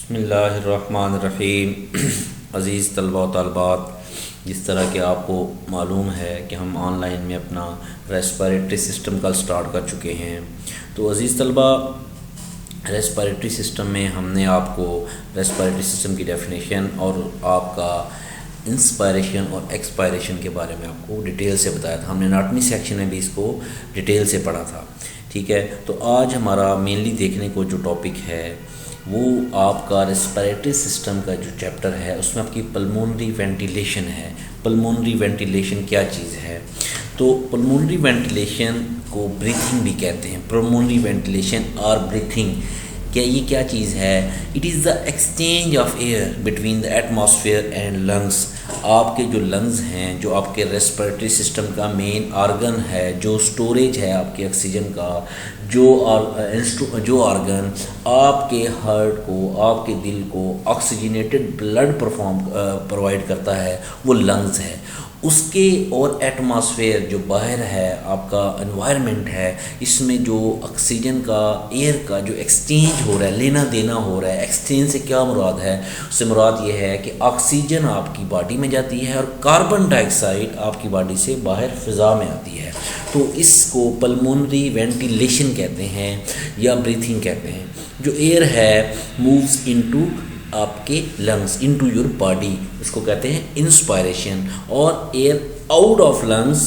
बिस्मिल्लाहिर्रहमानिर्रहीम। अज़ीज़ तलबा व तलबात, जिस तरह के आपको मालूम है कि हम ऑनलाइन में अपना रेस्पिरेटरी सिस्टम कल स्टार्ट कर चुके हैं। तो अज़ीज़ तलबा, रेस्पिरेटरी सिस्टम में हमने आपको रेस्पिरेटरी सिस्टम की डेफिनेशन और आपका इंस्पायरेशन और एक्सपायरेशन के बारे में आपको डिटेल से बताया था। हमने एनाटॉमी सेक्शन में भी इसको डिटेल से पढ़ा था। ठीक है, तो आज हमारा मेनली देखने को जो टॉपिक है वो आपका रेस्पिरेटरी सिस्टम का जो चैप्टर है उसमें आपकी पल्मोनरी वेंटिलेशन है। पल्मोनरी वेंटिलेशन क्या चीज़ है? तो पल्मोनरी वेंटिलेशन को ब्रीथिंग भी कहते हैं। पल्मोनरी वेंटिलेशन और ब्रीथिंग क्या चीज़ है? It is the exchange of air between the atmosphere and lungs. आपके जो लंग्स हैं, जो आपके रेस्पिरेटरी सिस्टम का मेन ऑर्गन है, जो स्टोरेज है आपके ऑक्सीजन का, जो ऑर्गन आपके हार्ट को, आपके दिल को ऑक्सीजनेटेड ब्लड प्रोवाइड करता है, वो लंग्स है। उसके और एटमॉस्फेयर जो बाहर है, आपका एनवायरनमेंट है, इसमें जो ऑक्सीजन का, एयर का जो एक्सचेंज हो रहा है, लेना देना हो रहा है। एक्सचेंज से क्या मुराद है? उससे मुराद ये है कि ऑक्सीजन आपकी बॉडी में जाती है और कार्बन डाइऑक्साइड आपकी बॉडी से बाहर फ़िज़ा में आती है। तो इसको पल्मोनरी वेंटिलेशन कहते हैं या ब्रीथिंग कहते हैं। जो एयर है मूव्स इनटू आपके लंग्स, इनटू योर बॉडी, इसको कहते हैं इंस्पायरेशन। और एयर आउट ऑफ लंग्स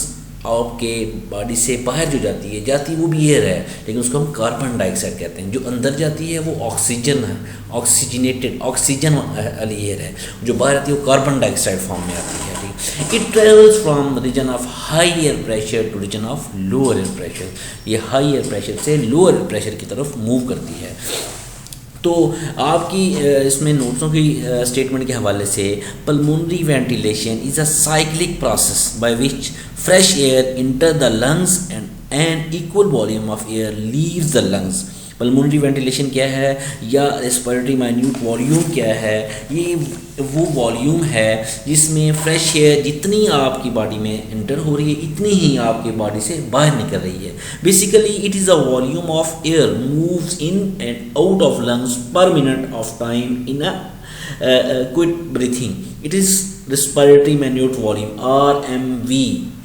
आपके बॉडी से बाहर जो जाती है वो भी एयर है, लेकिन उसको हम कार्बन डाइऑक्साइड कहते हैं। जो अंदर जाती है वो ऑक्सीजन है, ऑक्सीजनेटेड ऑक्सीजन वाली एयर है। जो बाहर आती है वो कार्बन डाइऑक्साइड फॉर्म में आती है। ठीक, it travels from region of high air pressure to region of lower air pressure. ये हाई एयर प्रेशर से लोअर एयर प्रेशर की तरफ मूव करती है। तो आपकी इसमें नोट्सों की स्टेटमेंट के हवाले से, pulmonary ventilation is a cyclic process by which fresh air enter the lungs and equal volume of air leaves the lungs. Pulmonary ventilation क्या है या रेस्पिरेटरी माइन्यूट वॉल्यूम क्या है? ये वो वॉल्यूम है जिसमें फ्रेश एयर जितनी आपकी बॉडी में इंटर हो रही है इतनी ही आपकी बॉडी से बाहर निकल रही है। Basically it is a volume of air moves in and out of lungs पर minute of time in a quick breathing. It is respiratory minute volume,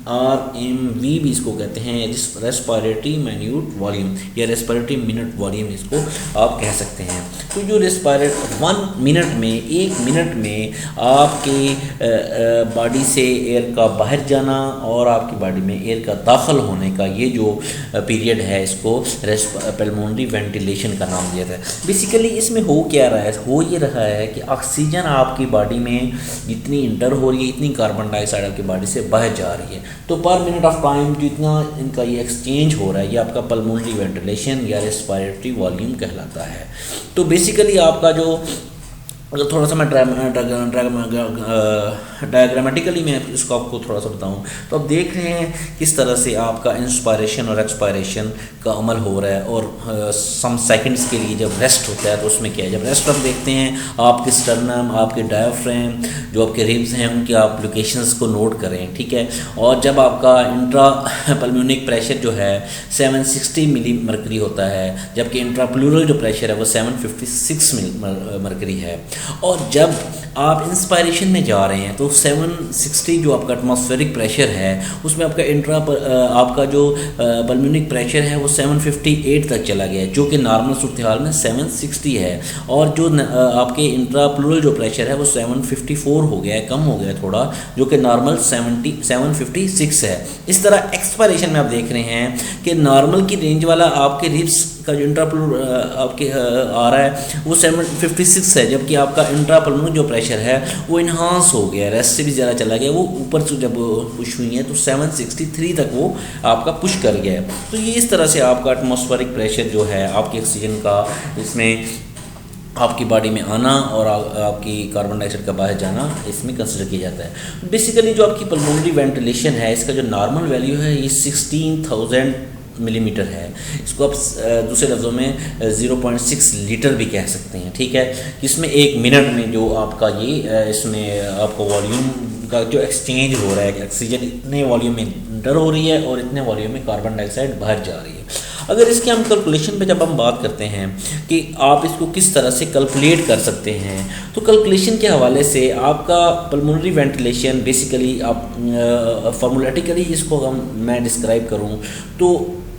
RMV भी इसको कहते हैं, रेस्पिरेटरी माइन्यूट वॉल्यूम या रेस्पिरेटरी मिनट वॉल्यूम इसको आप कह सकते हैं। तो जो एक मिनट में आपके बॉडी से एयर का बाहर जाना और आपकी बॉडी में एयर का दाखिल होने का ये जो पीरियड है, इसको पल्मोनरी वेंटिलेशन का नाम दिया था। बेसिकली इसमें हो क्या रहा है? हो ये रहा है कि ऑक्सीजन आपकी बॉडी में जितनी इंटर हो रही है इतनी कार्बन डाइऑक्साइड आपकी बॉडी से बाहर जा रही है। तो पर मिनट ऑफ टाइम जितना इनका ये एक्सचेंज हो रहा है, ये आपका पल्मोनरी वेंटिलेशन या रेस्पिरेटरी वॉल्यूम कहलाता है। तो बेसिकली आपका जो, अगर थोड़ा सा मैं डायग्रामेटिकली मैं इसको आपको थोड़ा सा बताऊं, तो आप देख रहे हैं किस तरह से आपका इंस्पायरेशन और एक्सपायरेशन का अमल हो रहा है। और सम सेकंड्स के लिए जब रेस्ट होता है तो उसमें क्या है, जब रेस्ट हम देखते हैं आपके स्टर्नम, आपके डायफ्राम, जो आपके रिब्स हैं, उनकी आप लोकेशंस को नोट करें। ठीक है, और जब आपका इंट्रा पल्मोनिक प्रेशर जो है 760 मिली मरकरी होता है, जबकि इंट्रा प्लूरल जो प्रेशर है वो 756 मरकरी है। और जब आप इंस्पायरेशन में जा रहे हैं तो 760 जो आपका एटमॉस्फेरिक प्रेशर है उसमें आपका आपका जो पल्मोनिक प्रेशर है वो 758 तक चला गया है, जो कि नॉर्मल सूरत हाल में 760 है। और जो आपके इंट्रा प्लूरल जो प्रेशर है वो 754 हो गया है, कम हो गया है थोड़ा, जो कि नॉर्मल 756 है। इस तरह एक्सपायरेशन में आप देख रहे हैं कि नॉर्मल की रेंज वाला आपके रिब्स का जो इंट्राप्लूरल आपके आ रहा है वो 756 है, जबकि आपका इंट्रापल्मोनरी जो प्रेशर है वो इन्हांस हो गया है, रेस्ट से भी ज़्यादा चला गया, वो ऊपर से जब पुश हुई है तो 763 तक वो आपका पुश कर गया है। तो ये इस तरह से आपका एटमॉस्फेरिक प्रेशर जो है आपके ऑक्सीजन का, इसमें आपकी बॉडी में आना और आपकी कार्बन डाइऑक्साइड का बाहर जाना इसमें कंसिडर किया जाता है। बेसिकली जो आपकी पल्मोनरी वेंटिलेशन है, इसका जो नॉर्मल वैल्यू है ये 16,000 मिलीमीटर है। इसको आप दूसरे लफ्ज़ों में 0.6 लीटर भी कह सकते हैं। ठीक है, इसमें एक मिनट में जो आपका ये इसमें आपको वॉल्यूम का जो एक्सचेंज हो रहा है, ऑक्सीजन इतने वॉल्यूम में इंटर हो रही है और इतने वॉल्यूम में कार्बन डाइऑक्साइड बाहर जा रही है। अगर इसके हम कैलकुलेशन पे जब हम बात करते हैं कि आप इसको किस तरह से कैलकुलेट कर सकते हैं, तो कैलकुलेशन के हवाले से आपका पल्मोनरी वेंटिलेशन बेसिकली आप फार्मूलेटिकली इसको मैं डिस्क्राइब करूँ तो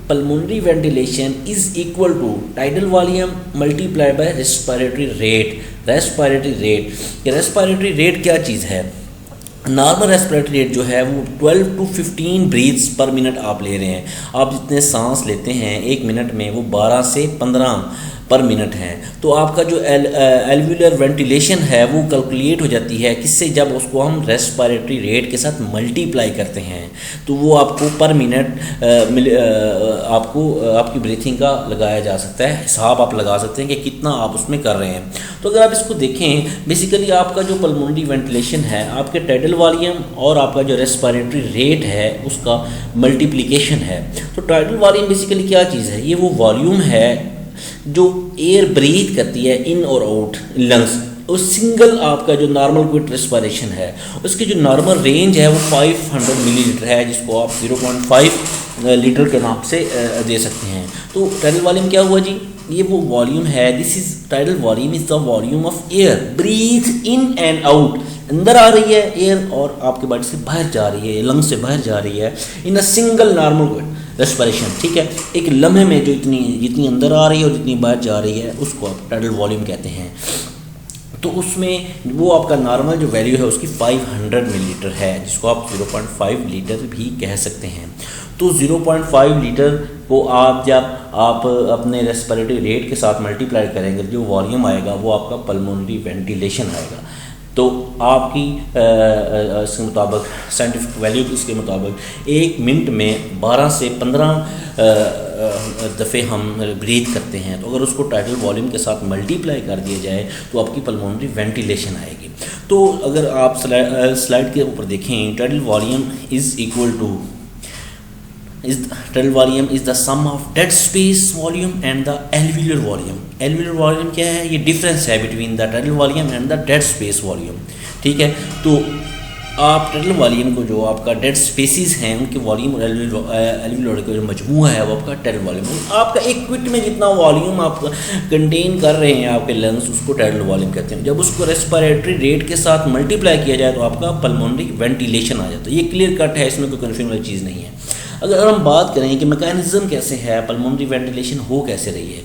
pulmonary ventilation is equal to tidal volume multiplied by respiratory rate. Respiratory rate क्या चीज़ है? नॉर्मल रेस्पिरेटरी रेट जो है वो 12 to 15 ब्रीथ्स पर मिनट आप ले रहे हैं। आप जितने सांस लेते हैं एक मिनट में वो 12 से 15 पर मिनट है। तो आपका जो एल्वियुलर वेंटिलेशन है वो कैलकुलेट हो जाती है किससे, जब उसको हम रेस्पिरेटरी रेट के साथ मल्टीप्लाई करते हैं तो वो आपको पर मिनट आपको आपकी ब्रीथिंग का लगाया जा सकता है, हिसाब आप लगा सकते हैं कि कितना आप उसमें कर रहे हैं। तो अगर आप इसको देखें बेसिकली आपका जो पल्मोनरी वेंटिलेशन है आपके टाइडल वॉल्यूम और आपका जो रेस्पिरेटरी रेट है उसका मल्टीप्लिकेशन है। तो टाइडल वॉल्यूम बेसिकली क्या चीज़ है? ये वो वॉल्यूम है जो एयर ब्रीथ करती है इन और आउट लंग्स। और सिंगल आपका जो नॉर्मल क्विट रेस्पिरेशन है उसकी जो नॉर्मल रेंज है वो 500 मिलीलीटर है, जिसको आप 0.5 लीटर के नाम से दे सकते हैं। तो टाइडल वॉल्यूम क्या हुआ जी? ये वो वॉल्यूम है, this is tidal volume is the volume of air breathe in and out. अंदर आ रही है एयर और आपके बॉडी से बाहर जा रही है, लंग्स से बाहर जा रही है in a single normal quiet respiration. ठीक है, एक लम्हे में जो जितनी अंदर आ रही है और जितनी बाहर जा रही है उसको आप टाइडल वॉल्यूम कहते हैं। तो उसमें वो आपका नॉर्मल जो वैल्यू है उसकी 500 मिलीलीटर है, जिसको आप 0.5 लीटर भी कह सकते हैं। तो 0.5 लीटर को आप जब आप अपने रेस्पिरेटरी रेट के साथ मल्टीप्लाई करेंगे जो वॉल्यूम आएगा वो आपका पल्मोनरी वेंटिलेशन आएगा। तो आपकी इसके मुताबिक साइंटिफिक वैल्यू इसके मुताबिक 1 मिनट में 12 से 15 दफ़े हम ब्रीथ करते हैं। तो अगर उसको टाइडल वॉल्यूम के साथ मल्टीप्लाई कर दिया जाए तो आपकी पल्मोनरी वेंटिलेशन आएगी। तो अगर आप स्लाइड के ऊपर देखें, tidal volume is equal to tidal volume is the sum of dead space volume and the alveolar volume. Alveolar volume क्या है? ये डिफरेंस है between the tidal volume and the dead space volume. ठीक है, तो आप टाइडल वॉल्यूम को जो आपका डेड स्पेसिस हैं उनके वॉल्यूम और एल्वियुलर का जो मजमूआ है वो आपका टाइडल वॉल्यूम। आपका एक क्विट में जितना वॉल्यूम आप कंटेन कर रहे हैं आपके लंग्स उसको टाइडल वॉल्यूम कहते हैं। जब उसको रेस्पिरेटरी रेट के साथ मल्टीप्लाई किया जाए तो आपका पल्मोनरी वेंटिलेशन आ जाता है। ये क्लियर कट है, इसमें कोई कन्फ्यूजन वाली चीज़ नहीं है। अगर हम बात करें कि मैकेनिज्म कैसे है, पल्मोनरी वेंटिलेशन हो कैसे रही है,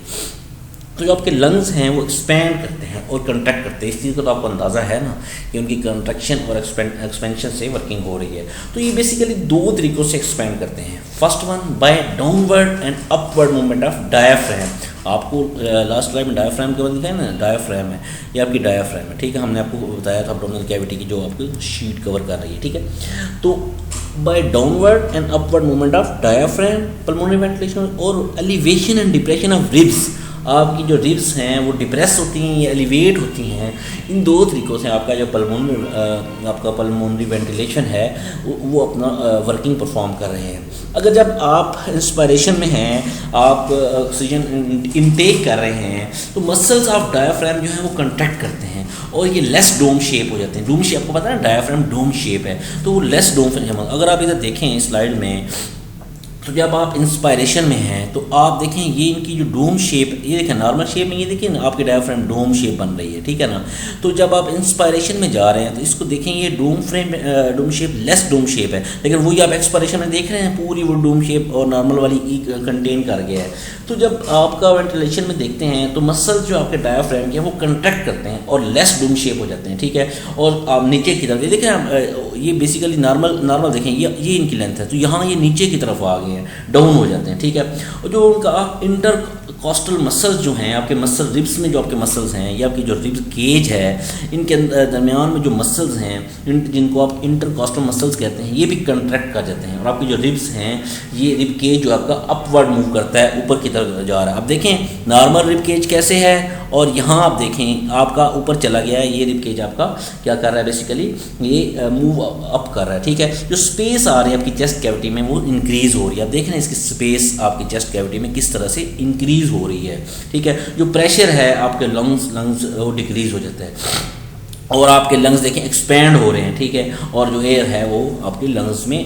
तो जो आपके लंग्स हैं वो एक्सपैंड करते हैं और कंट्रैक्ट करते हैं। इस चीज़ का तो आपको अंदाज़ा है ना कि उनकी कंट्रैक्शन और एक्सपेंशन से वर्किंग हो रही है। तो ये बेसिकली 2 तरीक़ों से एक्सपैंड करते हैं। First one by downward and upward movement of diaphragm. आपको लास्ट स्लाइड में डायाफ्राम के बाद दिखाया ना, डायाफ्राम है ये आपकी डायाफ्राम है। ठीक है, हमने आपको बताया था एब्डोमिनल कैविटी की जो आपकी शीट कवर कर रही है। ठीक है, तो by downward and upward movement of diaphragm pulmonary ventilation और elevation and depression of ribs. आपकी जो रिब्स हैं वो डिप्रेस होती हैं या एलिवेट होती हैं। इन 2 तरीक़ों से आपका जो पल्मोनरी वेंटिलेशन है वो अपना वर्किंग परफॉर्म कर रहे हैं। अगर जब आप इंस्पायरेशन में हैं, आप ऑक्सीजन इनटेक कर रहे हैं तो मसल्स ऑफ डायाफ्राम जो है वो कंट्रैक्ट करते हैं और ये लेस डोम शेप हो जाते हैं। डोम शेप आपको पता है ना, डायाफ्राम डोम शेप है, तो वो लेस डोम। अगर आप इधर देखें स्लाइड में तो जब आप इंस्पायरेशन में हैं तो आप देखें ये इनकी जो डोम शेप, ये देखें नॉर्मल शेप में, ये देखिए ना आपकी डायाफ्राम डोम शेप बन रही है। ठीक है ना, तो जब आप इंस्पायरेशन में जा रहे हैं तो इसको देखें ये dome shape less dome shape है, लेकिन वही आप एक्सपायरेशन में देख रहे हैं पूरी वो डोम शेप और नॉर्मल वाली ई कंटेन कर गया है। तो जब आपका वेंटिलेशन में देखते हैं तो मसल्स जो आपके डायाफ्राम के हैं वो कंट्रैक्ट करते हैं और लेस डोम शेप हो जाते हैं। ठीक है, और आप नीचे की तरफ देखें, ये बेसिकली नॉर्मल देखें ये इनकी लेंथ है, तो यहाँ ये नीचे की तरफ आ गए हैं, डाउन हो जाते हैं। ठीक है, और जो उनका इंटरकॉस्टल मसल्स जो हैं आपके मसल रिब्स में जो आपके मसल्स हैं, ये आपकी जो रिब्स केज है इनके दरमियान में जो मसल्स हैं जिनको आप इंटरकॉस्टल मसल्स कहते हैं ये भी कंट्रैक्ट कर जाते हैं। और आपकी जो रिब्स हैं ये रिब केज जो आपका अपवर्ड मूव करता है, ऊपर की तरफ जा रहा है। अब देखें नॉर्मल रिब केज कैसे है और यहाँ आप देखें आपका ऊपर चला गया है। ये रिब केज आपका क्या कर रहा है, बेसिकली ये मूव अप कर रहा है। ठीक है, जो स्पेस आ रही है आपकी चेस्ट कैविटी में वो इंक्रीज़ हो रही है। आप देख रहे हैं इसकी स्पेस आपकी चेस्ट कैविटी में किस तरह से इंक्रीज़ हो रही है। ठीक है, जो प्रेशर है आपके लंग्स वो डिक्रीज़ हो जाता है। और आपके लंग्स देखें एक्सपैंड हो रहे हैं, ठीक है, और जो एयर है वो आपके लंग्स में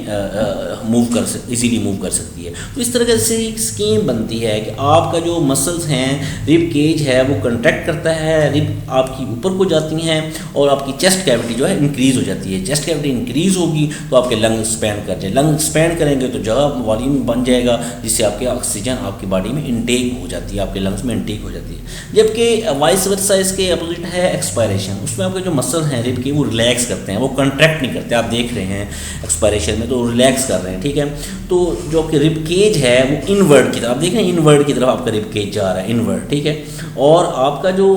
इजीली मूव कर सकती है। तो इस तरह से एक स्कीम बनती है कि आपका जो मसल्स हैं, रिब केज है वो कंट्रैक्ट करता है, रिब आपकी ऊपर को जाती हैं और आपकी चेस्ट कैविटी जो है इंक्रीज़ हो जाती है। चेस्ट कैविटी इंक्रीज़ होगी तो आपके लंग एक्सपैंड कर जाए, लंग एक्सपैंड करेंगे तो जगह वॉल्यूम बन जाएगा, जिससे आपके ऑक्सीजन आपकी बॉडी में इनटेक हो जाती है, आपके लंग्स में इनटेक हो जाती है। जबकि वाइस वर्सा इसके अपोजिट है एक्सपायरेशन, उसमें आपके जो मसल हैं रिब के वो रिलैक्स करते हैं, वो कंट्रैक्ट नहीं करते। आप देख रहे हैं एक्सपायरेशन में तो रिलैक्स कर रहे हैं, ठीक है। तो जो कि रिब केज है वो इनवर्ड की तरफ, आप देख रहे हैं इनवर्ड की तरफ आपका रिब केज जा रहा है, इनवर्ड, ठीक है, और आपका जो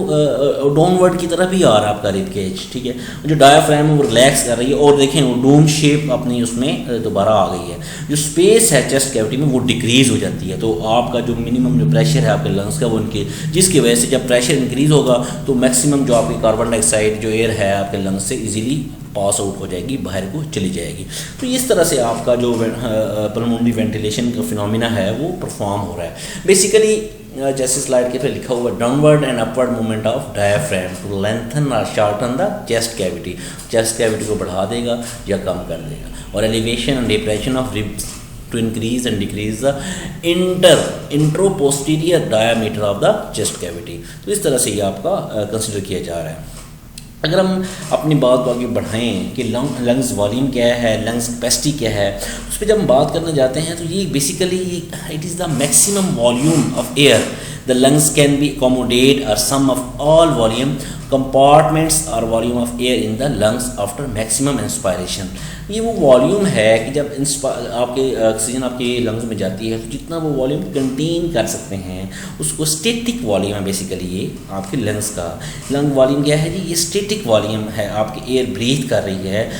डाउनवर्ड की तरफ भी आ रहा है आपका रिब केज, ठीक है। जो डायाफ्राम है वो रिलैक्स कर रही है और देखें वो डोम शेप अपनी उसमें दोबारा आ गई है। जो स्पेस है चेस्ट कैविटी में वो डिक्रीज़ हो जाती है, तो आपका जो मिनिमम जो प्रेशर है आपके लंग्स का वो इनके, जिसकी वजह से जब प्रेशर इंक्रीज़ होगा तो मैक्सिमम जो आपकी कार्बन डाइऑक्साइड जो एयर है आपके लंग्स से इजीली पास आउट हो जाएगी, बाहर को चली जाएगी। तो इस तरह से आपका जो पल्मोनरी वेंटिलेशन का फिनोमिना है वो परफॉर्म हो रहा है। बेसिकली जैसे स्लाइड के पे लिखा हुआ downward and upward movement of diaphragm to lengthen और shorten the chest cavity, chest cavity को बढ़ा देगा या कम कर देगा, और elevation and depression of ribs to increase and decrease the anteroposterior diameter of the chest cavity. तो इस तरह से ये आपका कंसिडर किया जा रहा है। अगर हम अपनी बात को आगे बढ़ाएं कि लंग्स वॉल्यूम क्या है, लंग्स कैपेसिटी क्या है, उस पर जब हम बात करने जाते हैं तो ये basically it is the maximum volume of air the lungs can be accommodate और सम ऑफ ऑल वॉल्यूम कंपार्टमेंट्स और volume of air in the lungs after maximum inspiration. ये वो वॉल्यूम है कि जब आपके ऑक्सीजन आपके लंग्स में जाती है तो जितना वो वॉल्यूम कंटेन कर सकते हैं उसको स्टैटिक वॉल्यूम है। बेसिकली ये आपके लंग्स का लंग वॉल्यूम क्या है जी, ये स्टैटिक वॉल्यूम है, आपकी एयर ब्रीथ कर रही है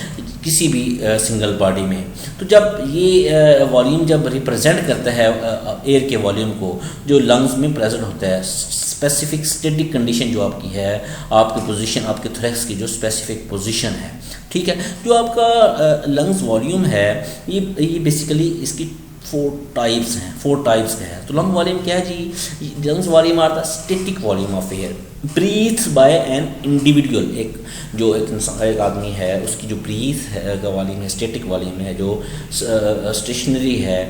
किसी भी सिंगल बॉडी में। तो जब ये वॉल्यूम जब रिप्रेजेंट करता है एयर के वॉल्यूम को जो लंग्स में प्रेजेंट होता है, स्पेसिफिक स्टैटिक कंडीशन जो आपकी है, आपकी पोजीशन, आपके थोरैक्स की जो स्पेसिफिक पोजीशन है, ठीक है, जो आपका लंग्स वॉल्यूम है ये बेसिकली इसकी 4 टाइप्स का है। तो लंग वॉल्यूम क्या है जी, lungs volume are the static volume of air breathe by an individual, एक आदमी है उसकी जो ब्रीथ है का वॉल्यूम है, स्टैटिक वॉल्यूम है जो स्टेशनरी है।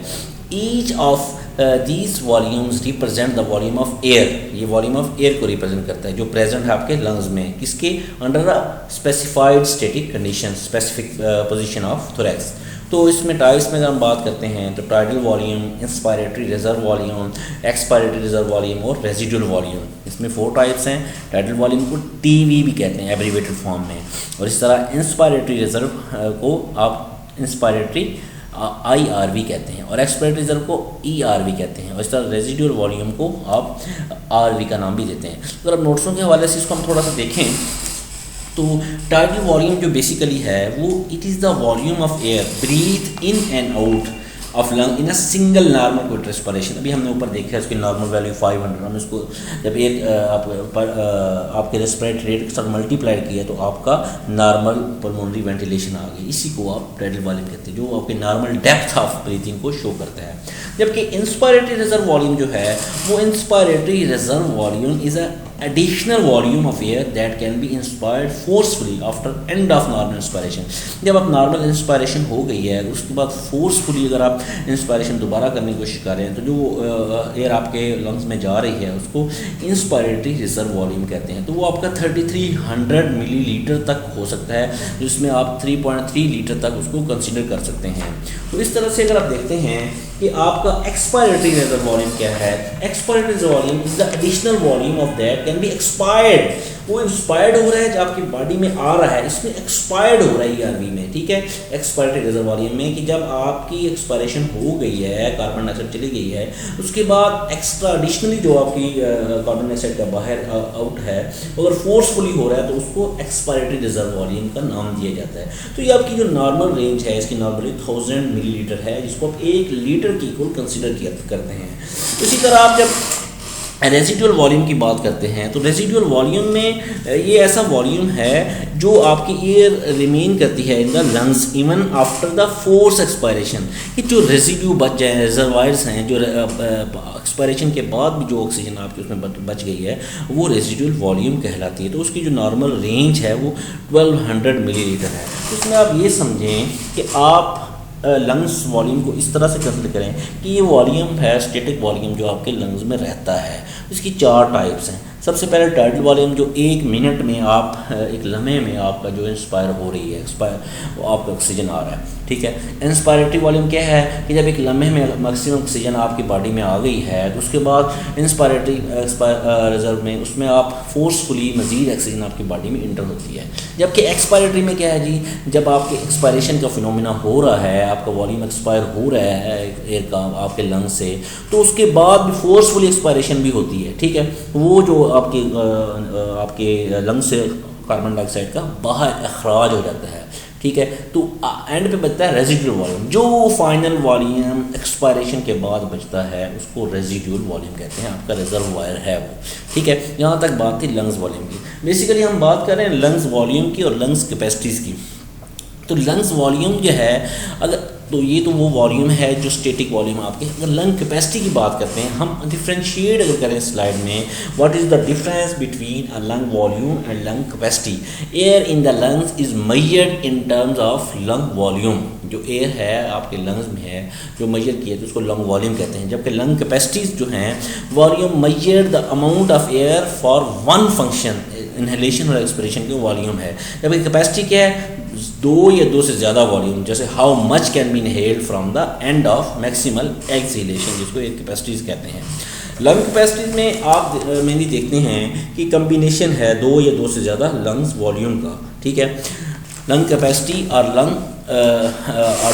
Each of these volumes represent the volume of air, ये वॉल्यूम ऑफ एयर को रिप्रेजेंट करता है जो प्रेजेंट है आपके लंग्स में, किसके under a specified static condition, specific position of thorax. तो इसमें टाइप्स में अगर हम बात करते हैं तो tidal volume, inspiratory reserve volume, expiratory reserve volume और रेजिडुअल वॉल्यूम, इसमें 4 टाइप्स हैं। टाइडल वॉल्यूम को टीवी भी कहते हैं एब्रीवेटेड फॉर्म में, और इस तरह इंस्पायरेटरी रिजर्व को आप इंस्पायरेटरी IRV कहते हैं और एक्सपायरेटरी रिजर्व को ERV कहते हैं, और इस तरह रेजिडुअल वॉल्यूम को आप RV का नाम भी देते हैं। तो अगर नोट्सों के हवाले से इसको हम थोड़ा सा देखें तो टाइडल वॉल्यूम जो बेसिकली है वो it is the volume of air breathe in and out of lung in a single normal quick respiration. अभी हमने ऊपर देखा है इसकी नॉर्मल वैल्यू 500, हम इसको जब आपके रेस्पिरेटरी रेट के साथ मल्टीप्लाई किया तो आपका नॉर्मल पल्मोनरी वेंटिलेशन आ गई। इसी को आप टाइडल वॉल्यूम कहते हैं जो आपके नॉर्मल डेप्थ ऑफ ब्रीथिंग को शो करता है। जबकि इंस्पायरेटरी रिजर्व वॉल्यूम जो है वो inspiratory reserve volume is a additional volume of air that can be inspired forcefully after end of normal inspiration। जब आप नॉर्मल इंस्पायरेशन हो गई है उसके बाद फोर्सफुली अगर आप इंस्पायरेशन दोबारा करने की कोशिश कर रहे हैं तो जो एयर आपके लंग्स में जा रही है उसको इंस्पायरेटरी रिजर्व वॉल्यूम कहते हैं। तो वो आपका 3300 मिलीलीटर तक हो सकता है, जिसमें आप 3.3 लीटर तक उसको कंसिडर कर सकते हैं। तो इस तरह से अगर आप देखते हैं कि आपका एक्सपायरेटरी रिजर्व वॉल्यूम क्या है, expiratory reserve volume is the additional volume of that can B expired, वो इंस्पायर्ड हो रहा है जो आपकी बॉडी में आ रहा है, इसमें एक्सपायर्ड हो रहा है ERV में, ठीक है, एक्सपायरेटरी रिजर्व वॉल्यूम में कि जब आपकी एक्सपायरेशन हो गई है, कार्बन डाइऑक्साइड चली गई है, उसके बाद एक्स्ट्रा एडिशनली जो आपकी कार्बन डाइऑक्साइड का बाहर आउट है अगर फोर्सफुली हो रहा है तो उसको एक्सपायरेटरी रिजर्व वॉल्यूम का नाम दिया जाता है। तो ये आपकी जो नॉर्मल रेंज है इसकी नॉर्मली 1000 मिलीलीटर है, जिसको आप 1 लीटर की इक्वल कंसिडर करते हैं। इसी तरह आप जब रेजिडुअल वॉल्यूम की बात करते हैं तो रेजिडुअल वॉल्यूम में ये ऐसा वॉल्यूम है जो आपकी एयर रिमेन करती है in the lungs even after the force expiration, कि जो रेजिड्यू बच जाए, रिजर्वायर्स हैं जो एक्सपायरेशन के बाद भी जो ऑक्सीजन आपकी उसमें बच गई है वो रेजिडुअल वॉल्यूम कहलाती है। तो उसकी जो नॉर्मल रेंज है वो 1200 मिलीलीटर है। तो इसमें आप ये समझें कि आप लंग्स वॉल्यूम को इस तरह से कंसिडर करें कि ये वॉल्यूम है स्टैटिक वॉल्यूम जो आपके लंग्स में रहता है। इसकी 4 टाइप्स हैं। सबसे पहले टाइडल वॉल्यूम जो 1 मिनट में आप एक लम्हे में आपका जो इंस्पायर हो रही है, आपका ऑक्सीजन आ रहा है, ठीक है। इंस्पायरेटरी वॉल्यूम क्या है कि जब एक लम्हे में मैक्सिमम ऑक्सीजन आपकी बॉडी में आ गई है तो उसके बाद इंस्पायरेटरी रिजर्व में उसमें आप फोर्सफुली मजीद ऑक्सीजन आपकी बॉडी में इंटर होती है। जबकि एक्सपायरेटरी में क्या है जी, जब आपके एक्सपायरेशन का फिनोमिना हो रहा है, आपका वॉल्यूम एक्सपायर हो रहा है एयर का आपके लंग से, तो उसके बाद भी फोर्सफुली एक्सपायरेशन भी होती है, ठीक है। वो जो आपके लंग से कार्बन डाइऑक्साइड का बाहर अखराज हो जाता है, ठीक है। तो एंड पे बचता है रेजिडुअल वॉल्यूम। जो फाइनल वॉल्यूम एक्सपायरेशन के बाद बचता है उसको रेजिडुअल वॉल्यूम कहते हैं, आपका रिजर्वॉयर है वो, ठीक है। यहाँ तक बात थी लंग्स वॉल्यूम की। बेसिकली हम बात कर रहे हैं लंग्स वॉल्यूम की और लंग्स कैपेसिटीज़ की। तो लंग्स वॉल्यूम जो है, अगर तो ये तो वो वॉल्यूम है जो स्टैटिक वॉल्यूम आपके। अगर लंग कैपेसिटी की बात करते हैं, हम डिफ्रेंशिएट अगर करें स्लाइड में, what is the difference between a lung volume and lung capacity. Air in the lungs is measured in terms of lung volume. जो एयर है आपके लंग्स में है जो मेजर किया तो उसको लंग वॉल्यूम कहते हैं। जबकि लंग कैपेसिटीज जो हैं, volume measure the amount of air for one function, inhalation और एक्सपिरेशन की वॉल्यूम है। जबकि कैपेसिटी क्या है, 2 या 2 से ज़्यादा वॉल्यूम, जैसे how much can be inhaled from the end of maximal exhalation, जिसको एयर कैपेसिटीज़ कहते हैं। लंग कैपेसिटीज में आप मेनली देखते हैं कि कम्बिनेशन है 2 या 2 से ज़्यादा लंग्स वॉल्यूम का, ठीक है। लंग कैपेसिटी और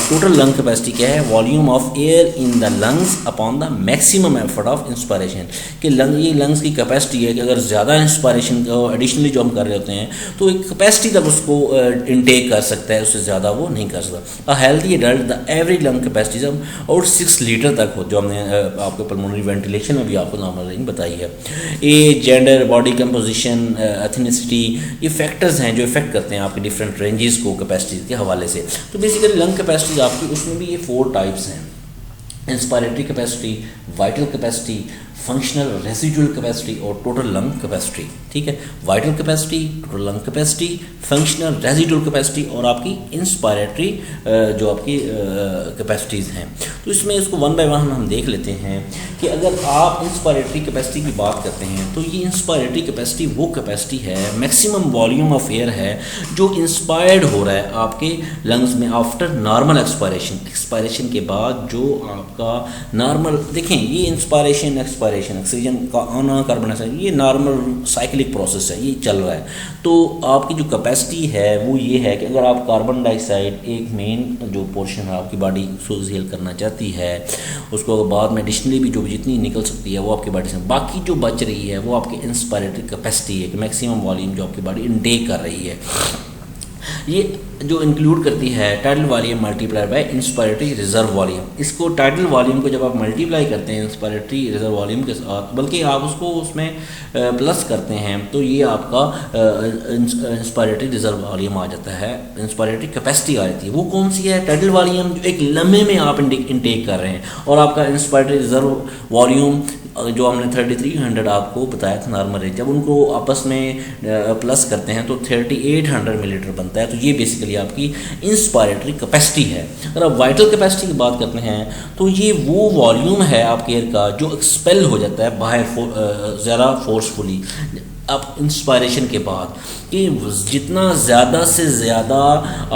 टोटल लंग कैपेसिटी क्या है, volume of air in the lungs upon the maximum effort of inspiration. कि ये लंग्स की कैपेसिटी है कि अगर ज़्यादा इंस्पायरेशन को एडिशनली जो हम कर रहे होते हैं तो एक कैपेसिटी तक उसको इनटेक कर सकता है, उससे ज़्यादा वो नहीं कर सकता। A healthy adult the average lung capacity और 6 लीटर तक हो, जो हमने आपके पल्मोनरी वेंटिलेशन में भी आपको नॉर्मल रेंज बताई है। Age, gender, body composition, ethnicity, ये फैक्टर्स हैं जो इफेक्ट करते हैं आपके डिफरेंट रेंजेस को कैपेसिटीज़ के हवाले से। तो बेसिकली लंग कैपेसिटीज आपकी उसमें भी ये 4 टाइप्स हैं। Inspiratory capacity, vital capacity, functional residual capacity और टोटल लंग कैपेसिटी, ठीक है। Vital capacity, total lung capacity, functional residual capacity और आपकी इंस्पायरेटरी जो आपकी कैपेसिटीज़ हैं। तो इसमें इसको 1 बाय 1 हम देख लेते हैं कि अगर आप इंस्पायरेटरी कैपेसिटी की बात करते हैं तो ये इंस्पायरेटरी कैपेसिटी वो कैपेसिटी है, मैक्सिमम वॉल्यूम ऑफ एयर है जो इंस्पायर्ड हो रहा है आपके लंग्स में आफ्टर नॉर्मल एक्सपायरेशन के बाद। जो आपका नॉर्मल देखें, ये इंस्पायरेशन एक्सपायरेशन, ऑक्सीजन का आना, कार्बन डाइऑक्साइड, ये नॉर्मल साइक्लिक प्रोसेस है, ये चल रहा है। तो आपकी जो कैपेसिटी है वो ये है कि अगर आप कार्बन डाइऑक्साइड एक मेन जो पोर्शन है आपकी बॉडी एक्सहेल करना चाहती है, उसको बाद में एडिशनली भी जो जितनी निकल सकती है वो आपकी बॉडी से, बाकी जो बच रही है वो आपकी इंस्पायरेटरी कैपेसिटी है कि मैक्सिमम वॉल्यूम जो आपकी बॉडी इनटेक कर रही है। ये जो इंक्लूड करती है tidal volume multiply by inspiratory reserve volume. इसको टाइडल वॉल्यूम को जब आप मल्टीप्लाई करते हैं इंस्पायरेटरी रिजर्व वॉल्यूम के साथ, बल्कि आप उसको उसमें प्लस करते हैं, तो ये आपका इंस्पायरेटरी रिजर्व वॉल्यूम आ जाता है, इंस्पायरेटरी कैपेसिटी आ जाती है। वो कौन सी है, टाइडल वॉल्यूम जो एक लम्हे में आप इनटेक कर रहे हैं, और आपका इंस्पायरेटरी रिजर्व वॉल्यूम जो हमने 3300 आपको बताया था नॉर्मल रेंज, जब उनको आपस में प्लस करते हैं तो 3800 मिलीलीटर बनता है। तो ये बेसिकली आपकी इंस्पायरेटरी कैपेसिटी है। अगर आप वाइटल कैपेसिटी की बात करते हैं तो ये वो वॉल्यूम है आपके एयर का जो एक्सपेल हो जाता है बाहर ज़्यादा फोर्सफुली आप इंस्पायरेशन के बाद, कि जितना ज़्यादा से ज़्यादा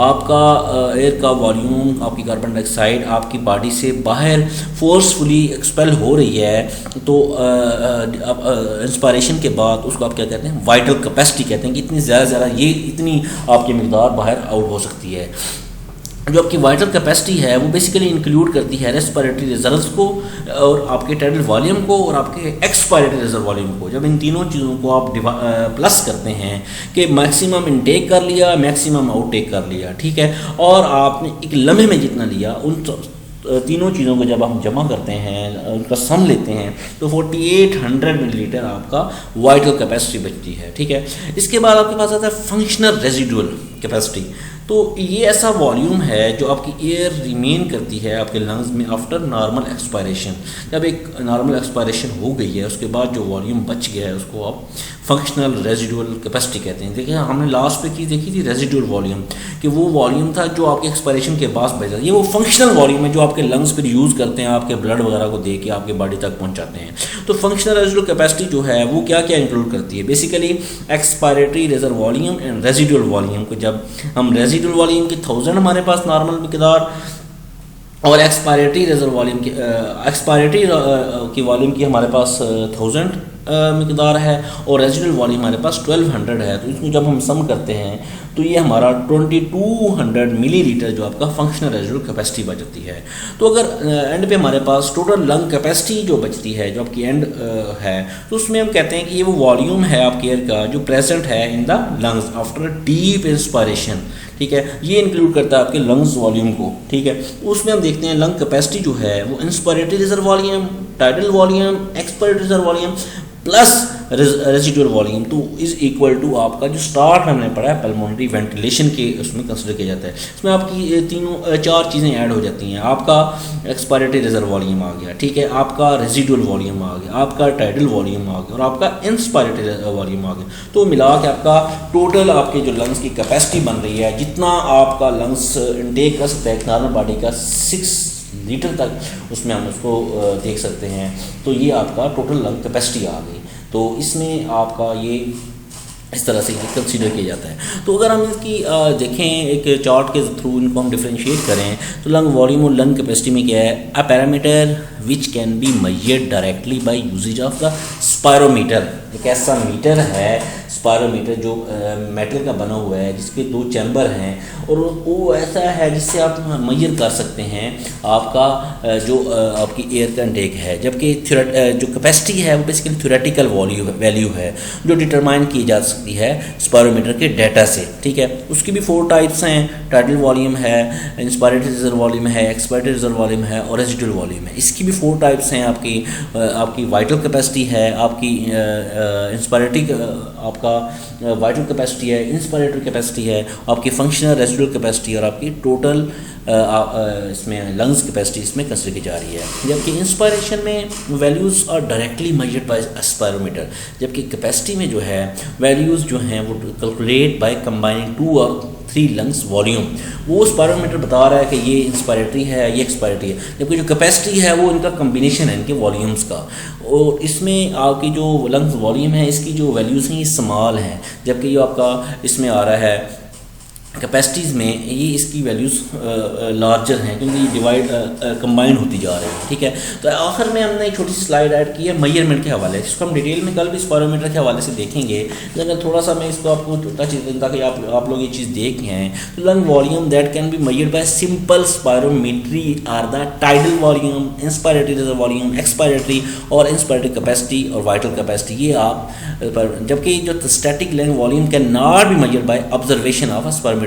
आपका एयर का वॉल्यूम, आपकी कार्बन डाइऑक्साइड आपकी बॉडी से बाहर फोर्सफुली एक्सपेल हो रही है, तो इंस्पायरेशन के बाद उसको आप क्या कहते हैं, वाइटल कैपेसिटी कहते हैं कि इतनी ज़्यादा ये इतनी आपकी मिकदार बाहर आउट हो सकती है। जो आपकी वाइटल कैपेसिटी है वो बेसिकली इंक्लूड करती है रेस्पिरेटरी रिजर्व्स को और आपके टाइडल वॉल्यूम को और आपके एक्सपायरेटरी रिजर्व वॉल्यूम को। जब इन तीनों चीज़ों को आप प्लस करते हैं कि मैक्सिमम इनटेक कर लिया, मैक्सिमम आउटटेक कर लिया, ठीक है, और आपने एक लम्हे में जितना लिया, उन तीनों चीज़ों को जब हम जमा करते हैं, उनका सम लेते हैं, तो 4800 मिलीलीटर आपका वाइटल कैपेसिटी बचती है, ठीक है। इसके बाद आपके पास आता है फंक्शनल रेजिडुअल कैपेसिटी। तो ये ऐसा वॉल्यूम है जो आपकी एयर रिमेन करती है आपके लंग्स में आफ्टर नॉर्मल एक्सपायरेशन। जब एक नॉर्मल एक्सपायरेशन हो गई है उसके बाद जो वॉल्यूम बच गया है उसको आप फंक्शनल रेजिडुअल कैपेसिटी कहते हैं। देखिए हमने लास्ट पे की देखी थी रेजिडुअल वॉल्यूम, कि वो वॉल्यूम था जो आपके एक्सपायरेशन के बाद बच जाता है। ये वो फंक्शनल वॉल्यूम है जो आपके लंग्स पर यूज़ करते हैं, आपके ब्लड वगैरह को दे के आपके बॉडी तक पहुँचाते हैं। तो फंक्शनल रेजिडुअल कैपेसिटी जो है वो क्या क्या इंक्लूड करती है, basically expiratory reserve volume and residual volume को। जब हम रेजिडुअल वॉल्यूम की 1000 हमारे पास नॉर्मल मिकदार और एक्सपायरेटरी रिजर्व वॉल्यूम की एक्सपायरेटरी की वॉल्यूम की हमारे पास 1000 मिकदार है और रेजिडुअल वॉल्यूम हमारे पास 1200 है। तो इसको जब हम सम करते हैं तो ये हमारा 2200 मिलीलीटर जो आपका फंक्शनल रेजिडुअल कैपेसिटी बचती है। तो अगर एंड पे हमारे पास टोटल लंग कैपेसिटी जो बचती है जो आपकी एंड है, तो उसमें हम कहते हैं कि ये वो वॉल्यूम है आपके एयर का जो प्रेजेंट है in the lungs after deep inspiration. ठीक है, ये इंक्लूड करता है आपके लंग्स वॉल्यूम को। ठीक है, उसमें हम देखते हैं लंग कैपेसिटी जो है वो inspiratory reserve volume, tidal volume, expiratory reserve volume plus residual volume to is equal to आपका जो स्टार्ट हमने पढ़ा है पल्मोनरी वेंटिलेशन के उसमें कंसिडर किया जाता है। इसमें आपकी तीनों चार चीज़ें ऐड हो जाती हैं। आपका एक्सपायरेटरी रिजर्व वॉल्यूम आ गया, ठीक है, आपका रेजिडुअल वॉल्यूम आ गया, आपका टाइडल वॉल्यूम आ गया और आपका इंस्पायरेटरी वॉल्यूम आ गया। तो मिला के आपका टोटल आपके जो लंग्स की कैपेसिटी बन रही है, जितना आपका लंग्स इनटेक कर सकता है नॉर्मल बॉडी का 6 लीटर तक, उसमें हम उसको देख सकते हैं। तो ये आपका टोटल लंग कैपेसिटी आ गई। तो इसमें आपका ये इस तरह से कंसीडर किया जाता है। तो अगर हम इसकी देखें एक चार्ट के थ्रू इनको हम डिफ्रेंशिएट करें तो लंग वॉल्यूम और लंग कैपेसिटी में क्या है, a parameter which can be measured directly by usage of the spirometer. एक ऐसा मीटर है स्पायरोमीटर जो मेटल का बना हुआ है जिसके 2 चैम्बर हैं और वो ऐसा है जिससे आप मेजर कर सकते हैं आपका जो आपकी एयर का इंटेक है। जबकि जो कैपेसिटी है वो बेसिकली थ्योरेटिकल वैल्यू है जो डिटरमाइन की जा सकती है स्पायरोमीटर के डाटा से। ठीक है, उसकी भी 4 टाइप्स हैं, टाइडल वॉल्यूम है, इंस्पायरेटरी रिजर्व वॉल्यूम है, एक्सपायरेटरी रिजर्व वॉल्यूम है और रेजिडुअल वॉल्यूम है। इसकी भी 4 टाइप्स हैं। आपकी वाइटल कैपेसिटी है, आपकी इंस्पायरेटरी आपका वाइटल कैपेसिटी है, इंस्पायरेटरी कैपेसिटी है, आपकी फंक्शनल रेजिडुअल कैपेसिटी और आपकी टोटल इसमें लंग्स कैपेसिटी इसमें कंसिडर की जा रही है। जबकि इंस्पायरेशन में values are directly measured by spirometer, जबकि कैपेसिटी में जो है वैल्यूज़ जो हैं वो कैलकुलेट बाय कंबाइनिंग 2 और 3 लंग्स वॉल्यूम। वो स्पायरोमीटर बता रहा है कि ये इंस्पायरेटरी है, ये एक्सपायरेटरी है, जबकि जो कैपेसिटी है वो इनका कम्बिनेशन है इनके वॉल्यूम्स का। और इसमें आपकी जो लंग्स वॉल्यूम है इसकी जो वैल्यूज़ हैं ये स्मॉल हैं, जबकि ये आपका इसमें आ रहा है कैपेसिटीज़ में ये इसकी वैल्यूज़ लार्जर हैं क्योंकि ये डिवाइड कंबाइंड होती जा रही है। ठीक है, तो आखिर में हमने एक छोटी सी स्लाइड ऐड की है मेजरमेंट के हवाले से, इसको हम डिटेल में कल भी स्पायरोमीटर के हवाले से देखेंगे, लेकिन थोड़ा सा मैं इसको आपको टच ताकि आप लोग ये चीज़ देख हैं। तो lung volume that can be measured by simple spirometry are the tidal volume, inspiratory reserve volume, expiratory और इंस्पायरेटरी कैपेसिटी और वाइटल कैपेसिटी। ये आप जबकि जो static lung volume can not be measured by observation of spirometer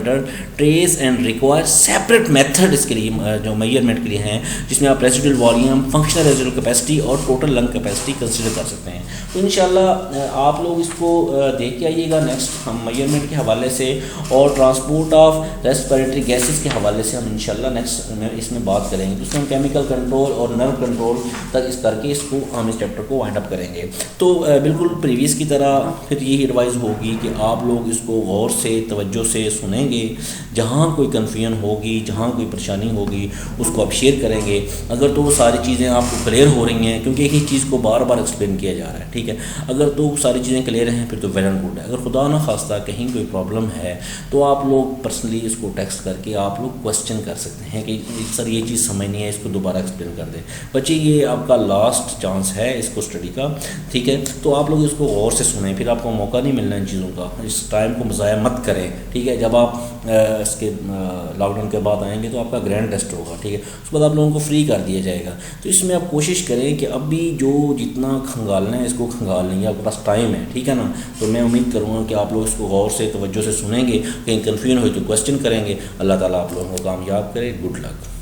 trace and require separate method इसके लिए जो measurement के लिए हैं, जिसमें आप residual volume, functional residual capacity और टोटल लंग कैपेसिटी कंसीडर कर सकते हैं। तो इंशाल्लाह आप लोग इसको देख के आइएगा नेक्स्ट हम मेजरमेंट के हवाले से और ट्रांसपोर्ट ऑफ रेस्पिरेटरी गैसेस के हवाले से हम इंशाल्लाह नेक्स्ट में इसमें बात करेंगे। तो उसमें हम केमिकल कंट्रोल और नर्व कंट्रोल तक इस करके इसको हम इस चैप्टर को वाइंड अप करेंगे। तो बिल्कुल प्रीवियस की तरह फिर यही एडवाइस होगी कि आप लोग इसको गौर से तवज्जो से सुनेंगे, जहाँ कोई कन्फ्यूजन होगी, जहाँ कोई परेशानी होगी उसको आप शेयर करेंगे। अगर तो वो सारी चीज़ें आपको क्लियर हो रही हैं, क्योंकि एक ही चीज़ को बार बार एक्सप्लेन किया जा रहा है, ठीक है, अगर तो सारी चीज़ें क्लियर हैं फिर तो वेल एंड गुड है। अगर खुदा ना खास्ता कहीं कोई प्रॉब्लम है तो आप लोग पर्सनली इसको टेक्स्ट करके आप लोग क्वेश्चन कर सकते हैं कि सर ये चीज़ समझ नहीं है, इसको दोबारा एक्सप्लेन कर दें। बच्चे ये आपका लास्ट चांस है इसको स्टडी का, ठीक है, तो आप लोग इसको गौर से सुनें, फिर आपको मौका नहीं मिलना इन चीज़ों का, इस टाइम को ज़ाया मत करें, ठीक है। जब आप इसके लॉकडाउन के बाद आएंगे तो आपका ग्रैंड टेस्ट होगा, ठीक है, उसके बाद आप लोगों को फ्री कर दिया जाएगा। तो इसमें आप कोशिश करें कि अभी जो जितना खंगालना है इसको खंगाल लेंगे, आपके पास टाइम है, ठीक है ना। तो मैं उम्मीद करूँगा कि आप लोग इसको गौर से तवज्जो से सुनेंगे, कहीं कन्फ्यूजन हो तो क्वेश्चन करेंगे। अल्लाह ताला आप लोगों को कामयाब करे। Good luck.